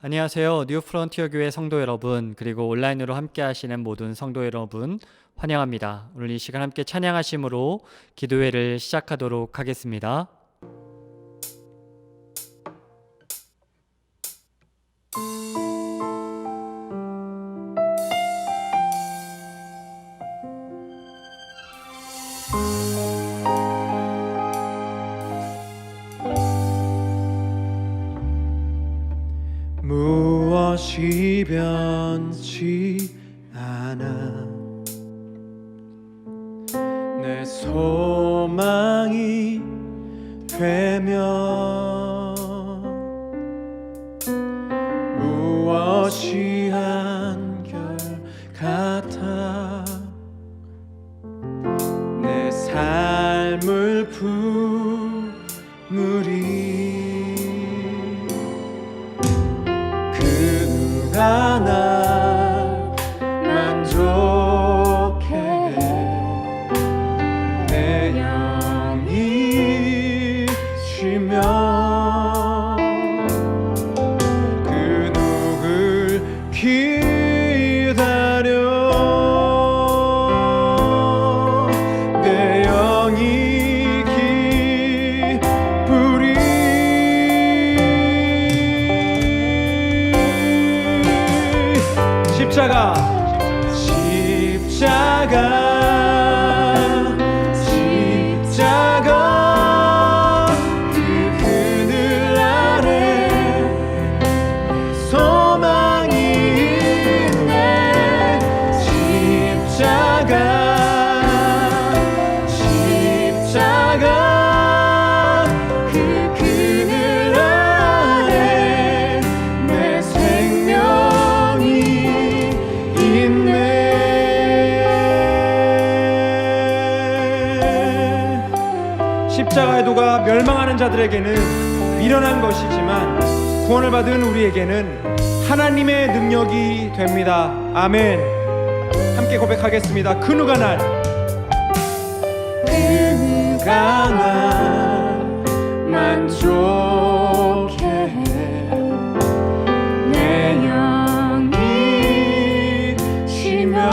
안녕하세요. 뉴프론티어 교회 성도 여러분, 그리고 온라인으로 함께 하시는 모든 성도 여러분 환영합니다. 오늘 이 시간 함께 찬양하심으로 기도회를 시작하도록 하겠습니다. 무엇이 변치 않아 내 소망이 되면 무엇이 한결 같아 내 삶을 품으리 날 만족해 내 영이 쉬면 그 누굴 기다려 내 영이 기쁘리 십자가 그 그늘 아래 소망이 있네 십자가 그 그늘 아래 내 생명이 십자가의 도가 멸망하는 자들에게는 미련한 것이지만 구원을 받은 우리에게는 하나님의 능력이 됩니다. 아멘. 함께 고백하겠습니다. 그 누가 날 만족해 내 영이 쉬면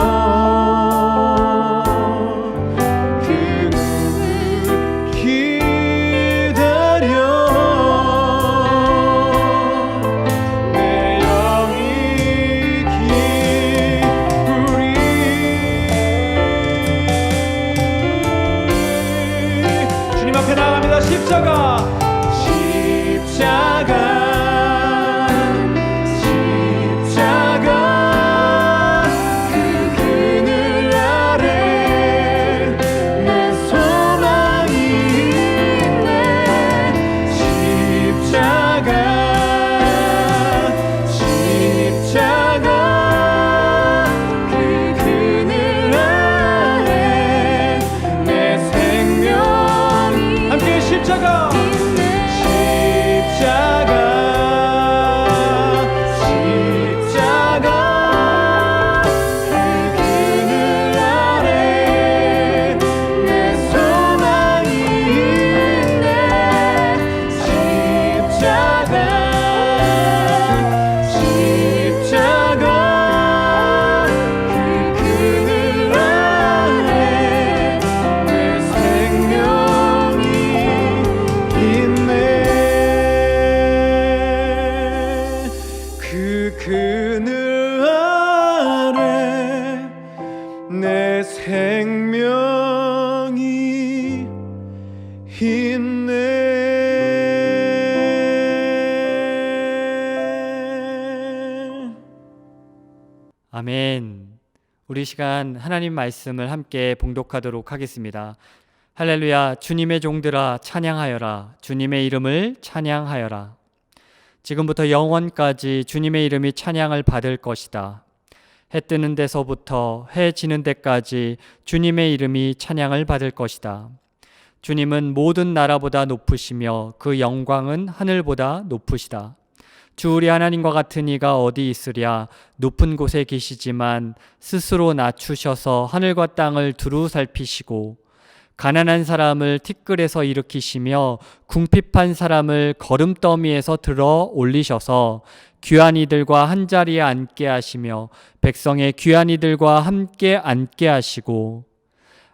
아멘. 우리 시간 하나님 말씀을 함께 봉독하도록 하겠습니다. 할렐루야. 주님의 종들아 찬양하여라. 주님의 이름을 찬양하여라. 지금부터 영원까지 주님의 이름이 찬양을 받을 것이다. 해 뜨는 데서부터 해 지는 데까지 주님의 이름이 찬양을 받을 것이다. 주님은 모든 나라보다 높으시며 그 영광은 하늘보다 높으시다. 주 우리 하나님과 같은 이가 어디 있으랴. 높은 곳에 계시지만 스스로 낮추셔서 하늘과 땅을 두루 살피시고 가난한 사람을 티끌에서 일으키시며 궁핍한 사람을 거름더미에서 들어 올리셔서 귀한 이들과 한자리에 앉게 하시며 백성의 귀한 이들과 함께 앉게 하시고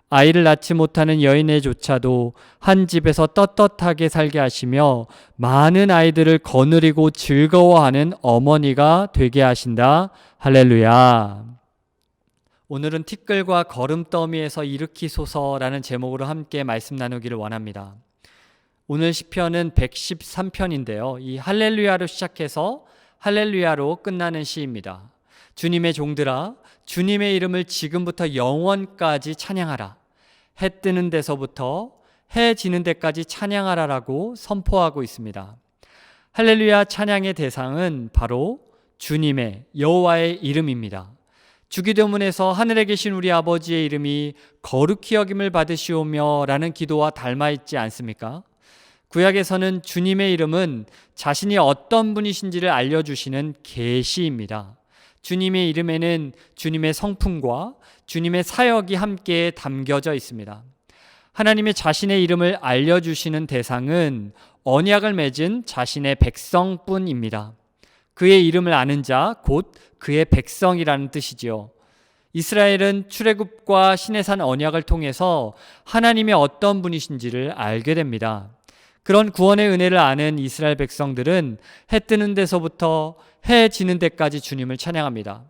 아이를 낳지 못하는 여인에조차도 한 집에서 떳떳하게 살게 하시며 많은 아이들을 거느리고 즐거워하는 어머니가 되게 하신다. 할렐루야. 오늘은 티끌과 거름더미에서 일으키소서라는 제목으로 함께 말씀 나누기를 원합니다. 오늘 시편은 113편인데요. 이 할렐루야로 시작해서 할렐루야로 끝나는 시입니다. 주님의 종들아, 주님의 이름을 지금부터 영원까지 찬양하라. 해 뜨는 데서부터 해 지는 데까지 찬양하라라고 선포하고 있습니다. 할렐루야 찬양의 대상은 바로 주님의 여호와의 이름입니다. 주기도문에서 하늘에 계신 우리 아버지의 이름이 거룩히 여김을 받으시오며 라는 기도와 닮아 있지 않습니까? 구약에서는 주님의 이름은 자신이 어떤 분이신지를 알려주시는 계시입니다. 주님의 이름에는 주님의 성품과 주님의 사역이 함께 담겨져 있습니다. 하나님의 자신의 이름을 알려주시는 대상은 언약을 맺은 자신의 백성뿐입니다. 그의 이름을 아는 자, 곧 그의 백성이라는 뜻이지요. 이스라엘은 출애굽과 시내산 언약을 통해서 하나님의 어떤 분이신지를 알게 됩니다. 그런 구원의 은혜를 아는 이스라엘 백성들은 해 뜨는 데서부터 해 지는 데까지 주님을 찬양합니다.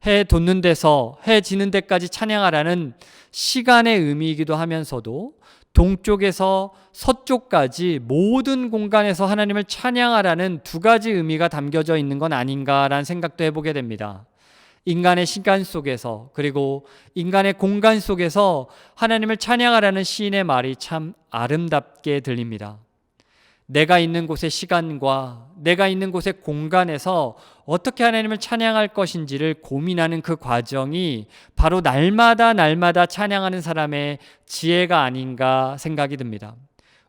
해 돋는 데서 해 지는 데까지 찬양하라는 시간의 의미이기도 하면서도 동쪽에서 서쪽까지 모든 공간에서 하나님을 찬양하라는 두 가지 의미가 담겨져 있는 건 아닌가라는 생각도 해보게 됩니다. 인간의 시간 속에서 그리고 인간의 공간 속에서 하나님을 찬양하라는 시인의 말이 참 아름답게 들립니다. 내가 있는 곳의 시간과 내가 있는 곳의 공간에서 어떻게 하나님을 찬양할 것인지를 고민하는 그 과정이 바로 날마다 찬양하는 사람의 지혜가 아닌가 생각이 듭니다.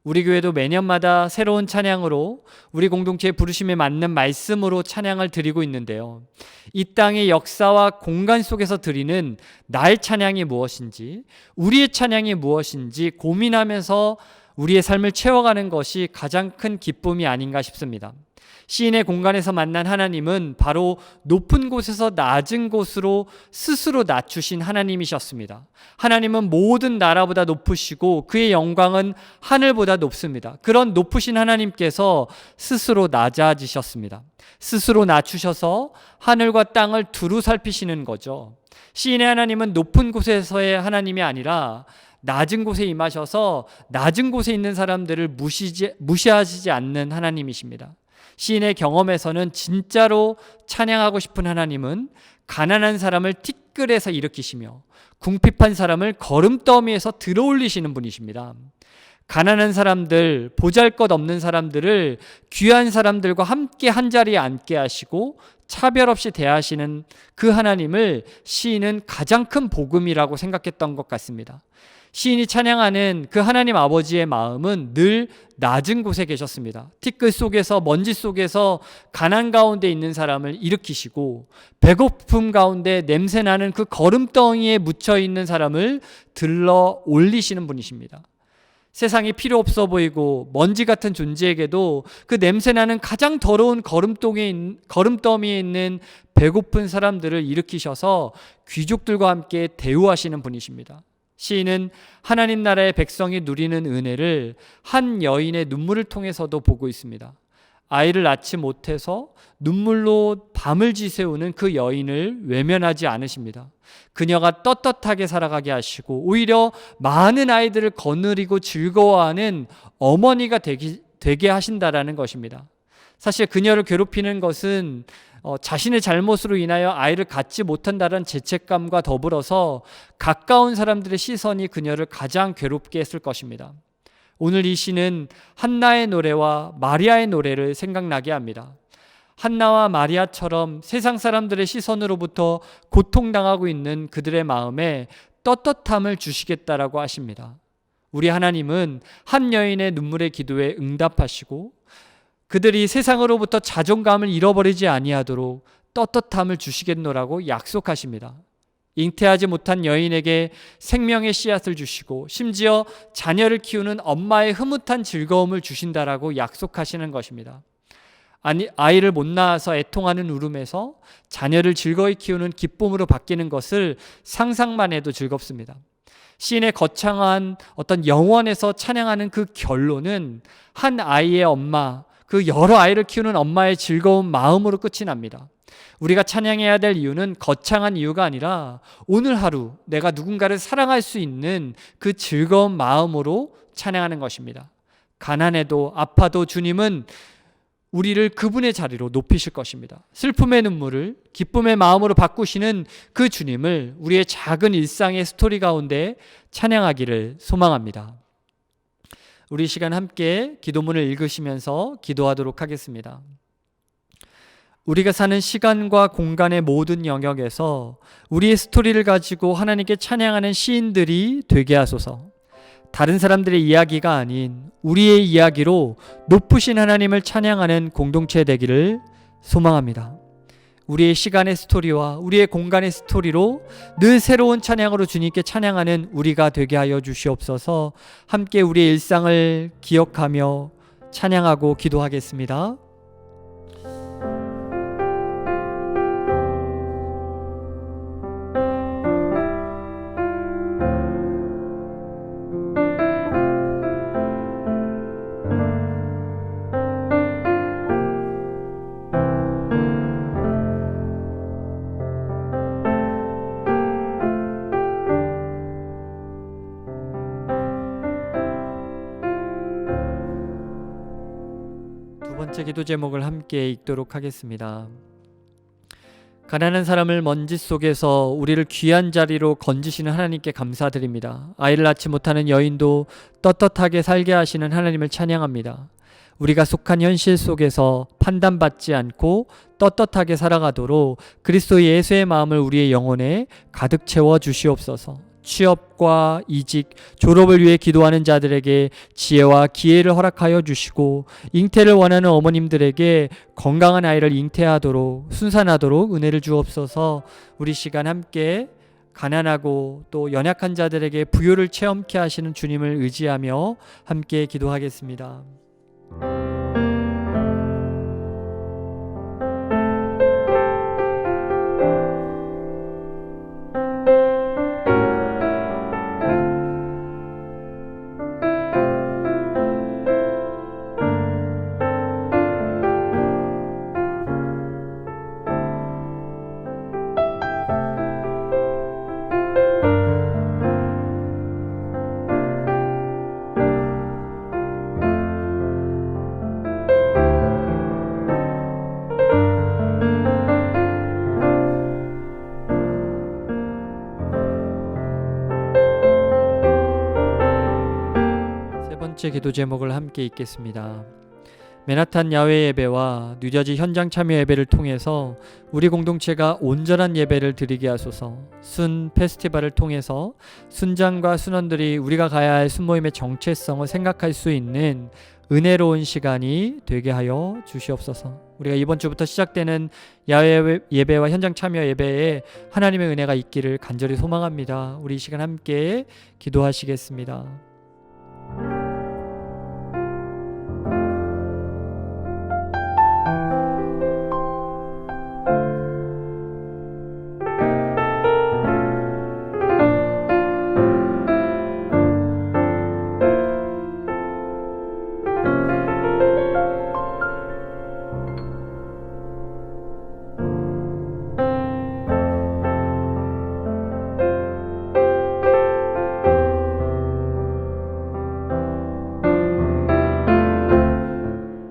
우리 교회도 매년마다 새로운 찬양으로 우리 공동체의 부르심에 맞는 말씀으로 찬양을 드리고 있는데요. 이 땅의 역사와 공간 속에서 드리는 나의 찬양이 무엇인지, 우리의 찬양이 무엇인지 고민하면서 우리의 삶을 채워가는 것이 가장 큰 기쁨이 아닌가 싶습니다. 시인의 공간에서 만난 하나님은 바로 높은 곳에서 낮은 곳으로 스스로 낮추신 하나님이셨습니다. 하나님은 모든 나라보다 높으시고 그의 영광은 하늘보다 높습니다. 그런 높으신 하나님께서 스스로 낮아지셨습니다. 스스로 낮추셔서 하늘과 땅을 두루 살피시는 거죠. 시인의 하나님은 높은 곳에서의 하나님이 아니라 낮은 곳에 임하셔서 낮은 곳에 있는 사람들을 무시하시지 않는 하나님이십니다. 시인의 경험에서는 진짜로 찬양하고 싶은 하나님은 가난한 사람을 티끌에서 일으키시며 궁핍한 사람을 거름더미에서 들어올리시는 분이십니다. 가난한 사람들, 보잘것없는 사람들을 귀한 사람들과 함께 한자리에 앉게 하시고 차별 없이 대하시는 그 하나님을 시인은 가장 큰 복음이라고 생각했던 것 같습니다. 시인이 찬양하는 그 하나님 아버지의 마음은 늘 낮은 곳에 계셨습니다. 티끌 속에서, 먼지 속에서 가난 가운데 있는 사람을 일으키시고 배고픔 가운데 냄새나는 그 거름덩이에 묻혀있는 사람을 들러 올리시는 분이십니다. 세상이 필요 없어 보이고 먼지 같은 존재에게도 그 냄새나는 가장 더러운 거름더미에 있는 배고픈 사람들을 일으키셔서 귀족들과 함께 대우하시는 분이십니다. 시인은 하나님 나라의 백성이 누리는 은혜를 한 여인의 눈물을 통해서도 보고 있습니다. 아이를 낳지 못해서 눈물로 밤을 지새우는 그 여인을 외면하지 않으십니다. 그녀가 떳떳하게 살아가게 하시고 오히려 많은 아이들을 거느리고 즐거워하는 어머니가 되게 하신다라는 것입니다. 사실 그녀를 괴롭히는 것은 자신의 잘못으로 인하여 아이를 갖지 못한다는 죄책감과 더불어서 가까운 사람들의 시선이 그녀를 가장 괴롭게 했을 것입니다. 오늘 이 시는 한나의 노래와 마리아의 노래를 생각나게 합니다. 한나와 마리아처럼 세상 사람들의 시선으로부터 고통당하고 있는 그들의 마음에 떳떳함을 주시겠다라고 하십니다. 우리 하나님은 한 여인의 눈물의 기도에 응답하시고 그들이 세상으로부터 자존감을 잃어버리지 아니하도록 떳떳함을 주시겠노라고 약속하십니다. 잉태하지 못한 여인에게 생명의 씨앗을 주시고 심지어 자녀를 키우는 엄마의 흐뭇한 즐거움을 주신다라고 약속하시는 것입니다. 아니, 아이를 못 낳아서 애통하는 울음에서 자녀를 즐거이 키우는 기쁨으로 바뀌는 것을 상상만 해도 즐겁습니다. 시인의 거창한 어떤 영원에서 찬양하는 그 결론은 한 아이의 엄마, 그 여러 아이를 키우는 엄마의 즐거운 마음으로 끝이 납니다. 우리가 찬양해야 될 이유는 거창한 이유가 아니라 오늘 하루 내가 누군가를 사랑할 수 있는 그 즐거운 마음으로 찬양하는 것입니다. 가난해도 아파도 주님은 우리를 그분의 자리로 높이실 것입니다. 슬픔의 눈물을 기쁨의 마음으로 바꾸시는 그 주님을 우리의 작은 일상의 스토리 가운데 찬양하기를 소망합니다. 우리 시간 함께 기도문을 읽으시면서 기도하도록 하겠습니다. 우리가 사는 시간과 공간의 모든 영역에서 우리의 스토리를 가지고 하나님께 찬양하는 시인들이 되게 하소서. 다른 사람들의 이야기가 아닌 우리의 이야기로 높으신 하나님을 찬양하는 공동체 되기를 소망합니다. 우리의 시간의 스토리와 우리의 공간의 스토리로 늘 새로운 찬양으로 주님께 찬양하는 우리가 되게 하여 주시옵소서. 함께 우리의 일상을 기억하며 찬양하고 기도하겠습니다. 두 번째 기도 제목을 함께 읽도록 하겠습니다. 가난한 사람을 먼지 속에서 우리를 귀한 자리로 건지시는 하나님께 감사드립니다. 아이를 낳지 못하는 여인도 떳떳하게 살게 하시는 하나님을 찬양합니다. 우리가 속한 현실 속에서 판단받지 않고 떳떳하게 살아가도록 그리스도 예수의 마음을 우리의 영혼에 가득 채워 주시옵소서. 취업과 이직, 졸업을 위해 기도하는 자들에게 지혜와 기회를 허락하여 주시고 잉태를 원하는 어머님들에게 건강한 아이를 잉태하도록 순산하도록 은혜를 주옵소서. 우리 시간 함께 가난하고 또 연약한 자들에게 부요를 체험케 하시는 주님을 의지하며 함께 기도하겠습니다. 세 번째 기도 제목을 함께 읽겠습니다. 맨하탄 야외 예배와 뉴저지 현장 참여 예배를 통해서 우리 공동체가 온전한 예배를 드리게 하소서. 순 페스티벌을 통해서 순장과 순원들이 우리가 가야 할 순모임의 정체성을 생각할 수 있는 은혜로운 시간이 되게 하여 주시옵소서. 우리가 이번 주부터 시작되는 야외 예배와 현장 참여 예배에 하나님의 은혜가 있기를 간절히 소망합니다. 우리 이 시간 함께 기도하시겠습니다.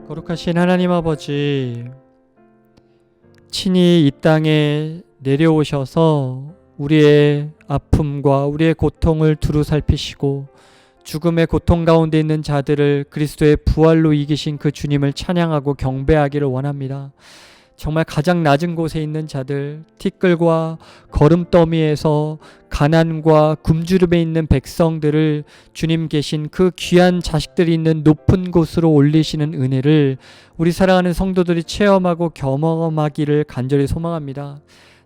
거룩하신 하나님 아버지, 친히 이 땅에 내려오셔서 우리의 아픔과 우리의 고통을 두루 살피시고 죽음의 고통 가운데 있는 자들을 그리스도의 부활로 이기신 그 주님을 찬양하고 경배하기를 원합니다. 정말 가장 낮은 곳에 있는 자들, 티끌과 거름더미에서 가난과 굶주림에 있는 백성들을 주님 계신 그 귀한 자식들이 있는 높은 곳으로 올리시는 은혜를 우리 사랑하는 성도들이 체험하고 경험하기를 간절히 소망합니다.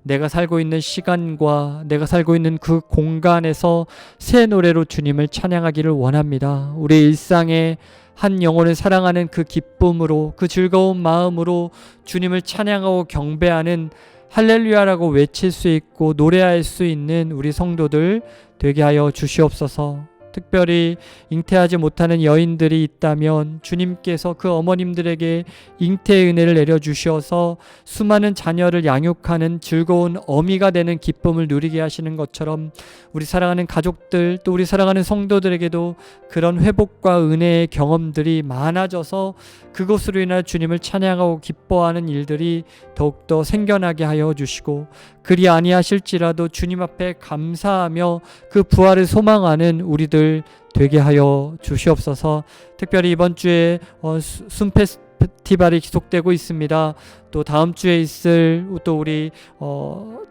내가 살고 있는 시간과 내가 살고 있는 그 공간에서 새 노래로 주님을 찬양하기를 원합니다. 우리 일상에 한 영혼을 사랑하는 그 기쁨으로, 그 즐거운 마음으로 주님을 찬양하고 경배하는 할렐루야라고 외칠 수 있고 노래할 수 있는 우리 성도들 되게 하여 주시옵소서. 특별히 잉태하지 못하는 여인들이 있다면 주님께서 그 어머님들에게 잉태의 은혜를 내려주셔서 수많은 자녀를 양육하는 즐거운 어미가 되는 기쁨을 누리게 하시는 것처럼 우리 사랑하는 가족들, 또 우리 사랑하는 성도들에게도 그런 회복과 은혜의 경험들이 많아져서 그것으로 인하여 주님을 찬양하고 기뻐하는 일들이 더욱더 생겨나게 하여 주시고, 그리 아니하실지라도 주님 앞에 감사하며 그 부활을 소망하는 우리들 되게 하여 주시옵소서. 특별히 이번 주에 순 페스티벌이 지속되고 있습니다. 또 다음 주에 있을 또 우리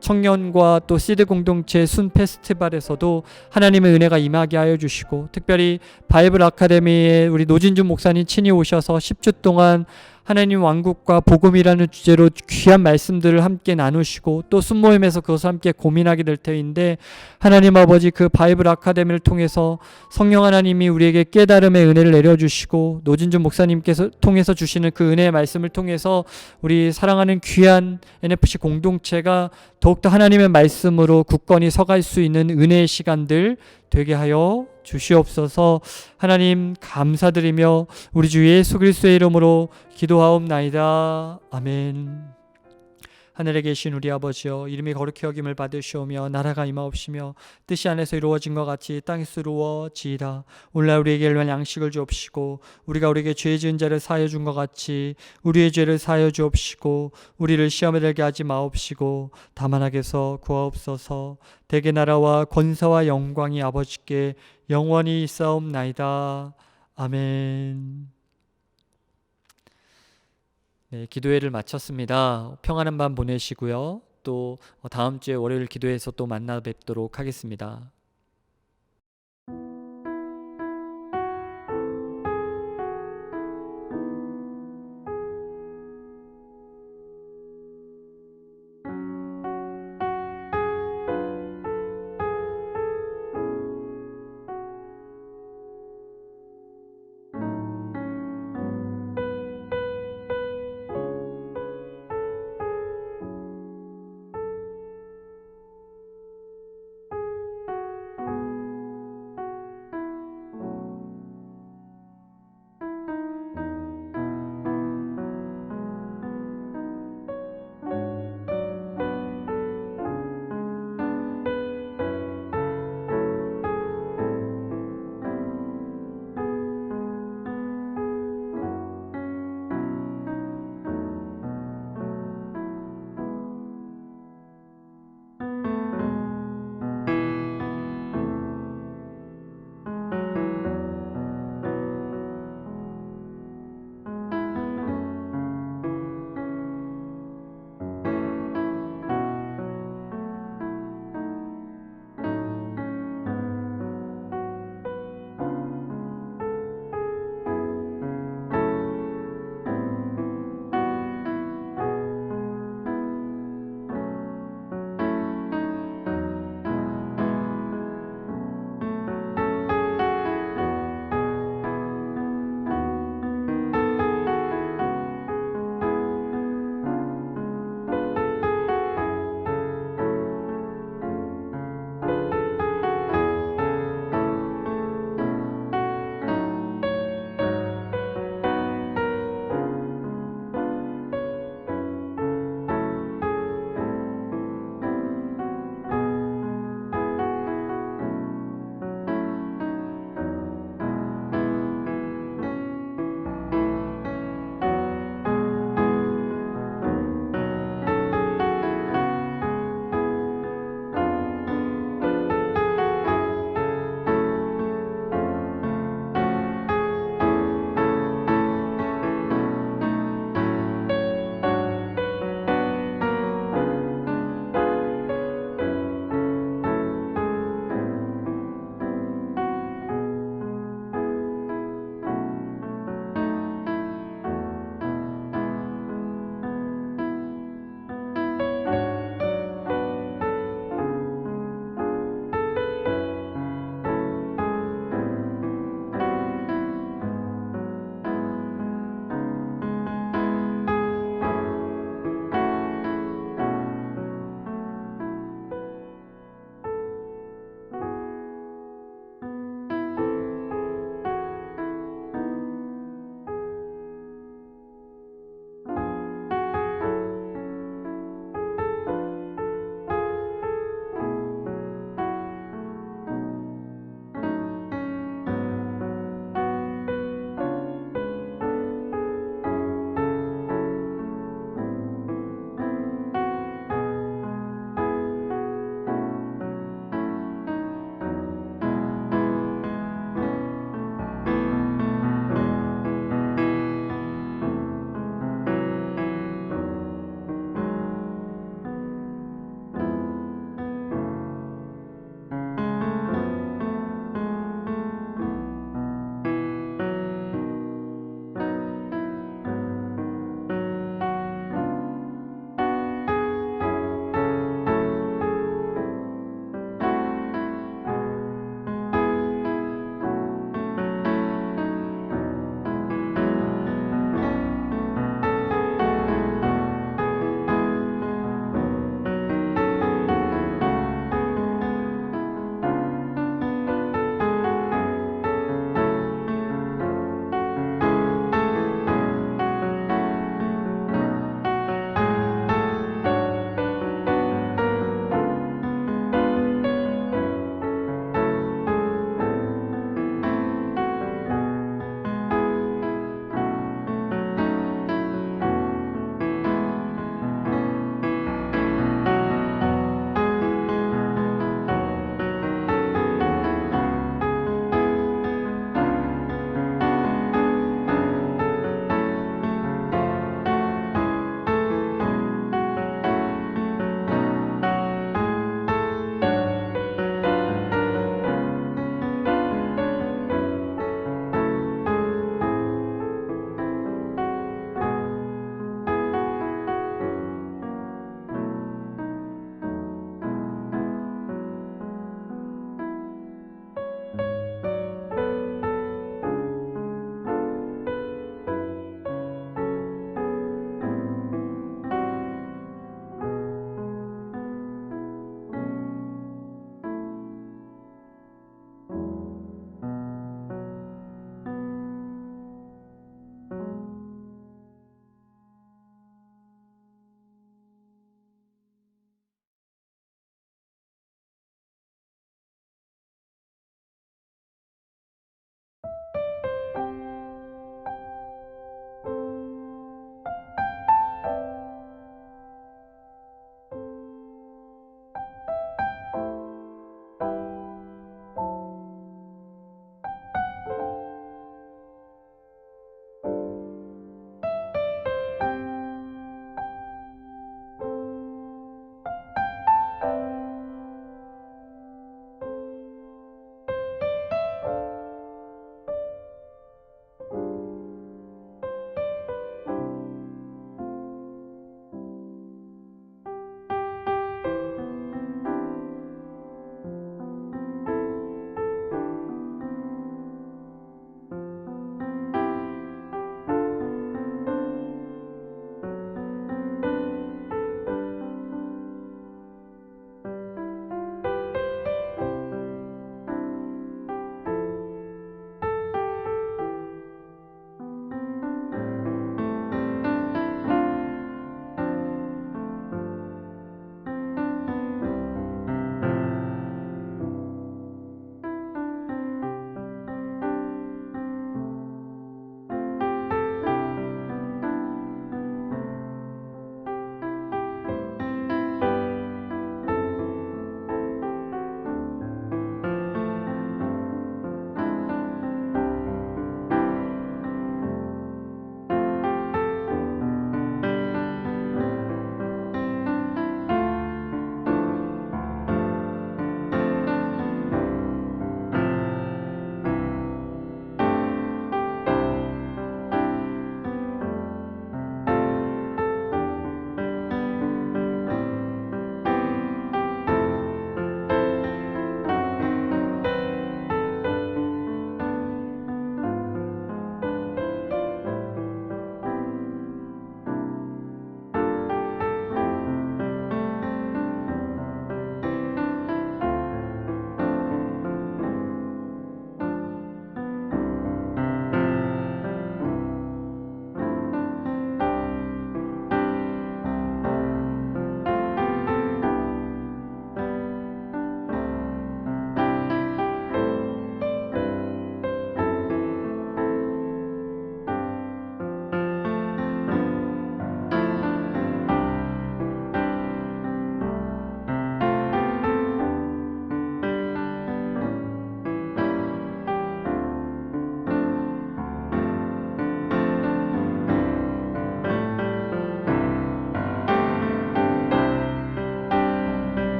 청년과 또 시드 공동체 순 페스티벌에서도 하나님의 은혜가 임하게 하여 주시고, 특별히 바이블 아카데미에 우리 노진준 목사님 친히 오셔서 10주 동안 하나님 왕국과 복음이라는 주제로 귀한 말씀들을 함께 나누시고, 또 순모임에서 그것을 함께 고민하게 될 터인데, 하나님 아버지 그 바이블 아카데미를 통해서 성령 하나님이 우리에게 깨달음의 은혜를 내려주시고, 노진준 목사님께서 통해서 주시는 그 은혜의 말씀을 통해서 우리 사랑하는 귀한 NFC 공동체가 더욱더 하나님의 말씀으로 굳건히 서갈 수 있는 은혜의 시간들 되게 하여 주시옵소서. 하나님 감사드리며 우리 주 예수 그리스도의 이름으로 기도하옵나이다. 아멘. 하늘에 계신 우리 아버지여, 이름이 거룩히 여김을 받으시오며 나라가 임하옵시며 뜻이 안에서 이루어진 것 같이 땅에서 이루어지이다. 오늘날 우리에게 일반 양식을 주옵시고, 우리가 우리에게 죄 지은 자를 사하여 준 것 같이 우리의 죄를 사하여 주옵시고, 우리를 시험에 들게 하지 마옵시고 다만 악에서 구하옵소서. 대개 나라와 권세와 영광이 아버지께 영원히 있사옵나이다. 아멘. 네, 기도회를 마쳤습니다. 평안한 밤 보내시고요. 또 다음 주에 월요일 기도회에서 또 만나 뵙도록 하겠습니다.